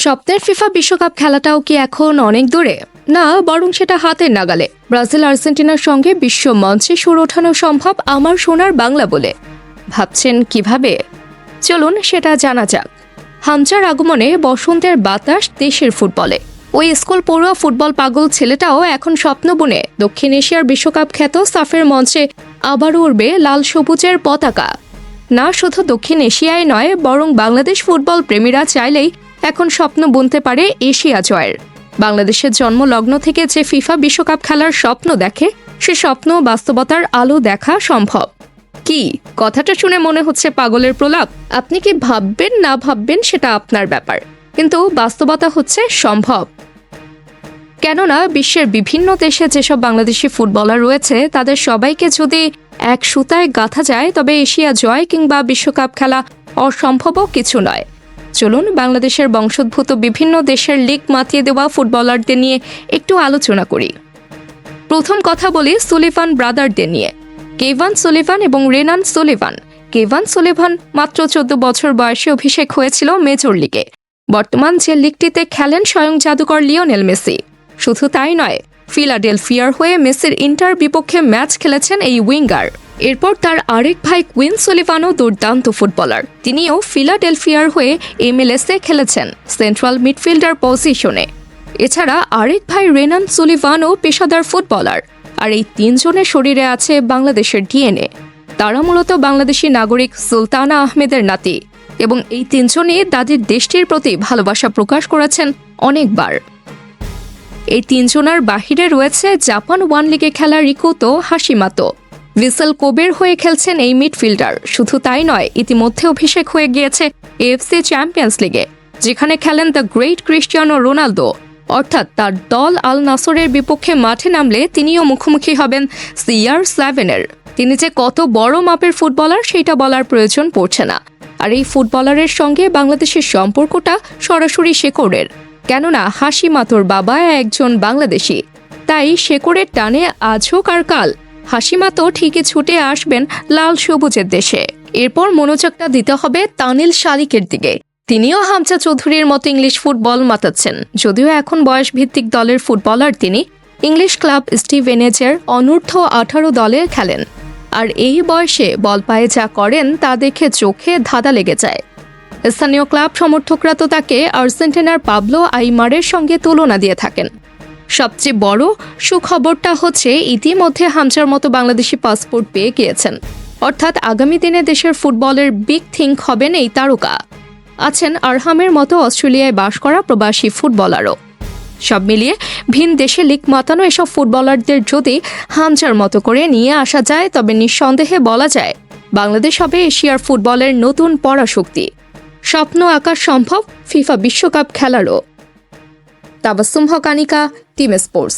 স্বপ্নের ফিফা বিশ্বকাপ খেলাটাও কি এখন অনেক দূরে? না, বরং সেটা হাতের নাগালে। ব্রাজিল আর্জেন্টিনার সঙ্গে বিশ্ব মঞ্চে সুর ওঠানো সম্ভব আমার সোনার বাংলা বলে। ভাবছেন কিভাবে? চলুন সেটা জানা যাক। হামজার আগমনে বসন্তের বাতাস দেশের ফুটবলে। ওই স্কুল পড়ুয়া ফুটবল পাগল ছেলেটাও এখন স্বপ্ন বুনে দক্ষিণ এশিয়ার বিশ্বকাপ খ্যাত সাফের মঞ্চে আবারও উড়বে লাল সবুজের পতাকা। না শুধু দক্ষিণ এশিয়ায় নয়, বরং বাংলাদেশ ফুটবল প্রেমীরা চাইলেই এখন স্বপ্ন বুনতে পারে এশিয়া জয়ের। বাংলাদেশের জন্মলগ্ন থেকে যে ফিফা বিশ্বকাপ খেলার স্বপ্ন দেখে, সে স্বপ্ন বাস্তবতার আলো দেখা সম্ভব। কি কথাটা শুনে মনে হচ্ছে পাগলের প্রলাপ? আপনি কি ভাববেন না ভাববেন সেটা আপনার ব্যাপার, কিন্তু বাস্তবতা হচ্ছে সম্ভব। কেননা বিশ্বের বিভিন্ন দেশে যেসব বাংলাদেশি ফুটবলার রয়েছে, তাদের সবাইকে যদি এক সুতায় গাঁথা যায়, তবে এশিয়া জয় কিংবা বিশ্বকাপ খেলা অসম্ভবও কিছু নয়। চলুন বাংলাদেশের বংশোদ্ভূত বিভিন্ন দেশের লিগ মাতিয়ে দেওয়া ফুটবলারদের নিয়ে একটু আলোচনা করি। প্রথম কথা বলি সুলিভান ব্রাদারদের নিয়ে। কেভান সুলিভান এবং রেনান সুলিভান। কেভান সুলিভান মাত্র 14 বছর বয়সে অভিষেক হয়েছিল মেজর লিগে। বর্তমান যে লিগটিতে খেলেন স্বয়ং জাদুকর লিওনেল মেসি। শুধু তাই নয়, ফিলাডেলফিয়ার হয়ে মেসির ইন্টার বিপক্ষে ম্যাচ খেলেছেন এই উইঙ্গার। এরপর তার আরেক ভাই কুইন সুলিভানও দুর্দান্ত ফুটবলার। তিনিও ফিলাডেলফিয়ার হয়ে MLS-এ খেলেছেন সেন্ট্রাল মিডফিল্ডার পজিশনে। এছাড়া আরেক ভাই রেনান সুলিভানও পেশাদার ফুটবলার। আর এই তিনজনের শরীরে আছে বাংলাদেশের ডিএনএ। তারা মূলত বাংলাদেশি নাগরিক সুলতানা আহমেদের নাতি, এবং এই তিনজনই দাদির দেশটির প্রতি ভালোবাসা প্রকাশ করেছেন অনেকবার। এই তিনজনের বাহিরে রয়েছে জাপান ওয়ান লিগে খেলা রিকুতো হাশিমাতো। ভিসেল কোবের হয়ে খেলছেন এই মিডফিল্ডার। শুধু তাই নয়, ইতিমধ্যে অভিষেক হয়ে গিয়েছে AFC চ্যাম্পিয়ন্স লিগে, যেখানে খেলেন দ্য গ্রেট ক্রিস্টিয়ানো রোনালদো। অর্থাৎ তার দল আল নাসরের বিপক্ষে মাঠে নামলে তিনিও মুখোমুখি হবেন CR7-এর। তিনি যে কত বড় মাপের ফুটবলার সেটা বলার প্রয়োজন পড়ছে না। আর এই ফুটবলারের সঙ্গে বাংলাদেশের সম্পর্কটা সরাসরি শেকড়ের, কেননা হাশিমাতোর বাবা একজন বাংলাদেশি। তাই শেকড়ের টানে আজ হোক আর কাল হাশিমাতো ঠিকই ছুটে আসবেন লাল সবুজের দেশে। এরপর মনোযোগটা দিতে হবে তানিল শালিকের দিকে। তিনিও হামজা চৌধুরীর মতো ইংলিশ ফুটবল মাতাচ্ছেন। যদিও এখন বয়স ভিত্তিক দলের ফুটবলার, তিনি ইংলিশ ক্লাব স্টিভেনেজের অনূর্ধ্ব 18 দলে খেলেন। আর এই বয়সে বল পায়ে যা করেন তা দেখে চোখে ধাঁধা লেগে যায়। স্থানীয় ক্লাব সমর্থকরা তো তাকে আর্জেন্টিনার পাবলো আইমারের সঙ্গে তুলনা দিয়ে থাকেন। সবচেয়ে বড় সুখবরটা হচ্ছে, ইতিমধ্যে হামজার মতো বাংলাদেশি পাসপোর্ট পেয়ে গিয়েছেন। অর্থাৎ আগামী দিনে দেশের ফুটবলের বিগ থিং হবেন এই তারকা। আছেন আরহামের মতো অস্ট্রেলিয়ায় বাস করা প্রবাসী ফুটবলারও। সব মিলিয়ে ভিন দেশে লিগ মাতানো এসব ফুটবলারদের যদি হামজার মতো করে নিয়ে আসা যায়, তবে নিঃসন্দেহে বলা যায় বাংলাদেশ হবে এশিয়ার ফুটবলের নতুন পরাশক্তি। স্বপ্ন আঁকা সম্ভব ফিফা বিশ্বকাপ খেলারও। তাবাসসুম হক, আনিকা, টিম স্পোর্টস।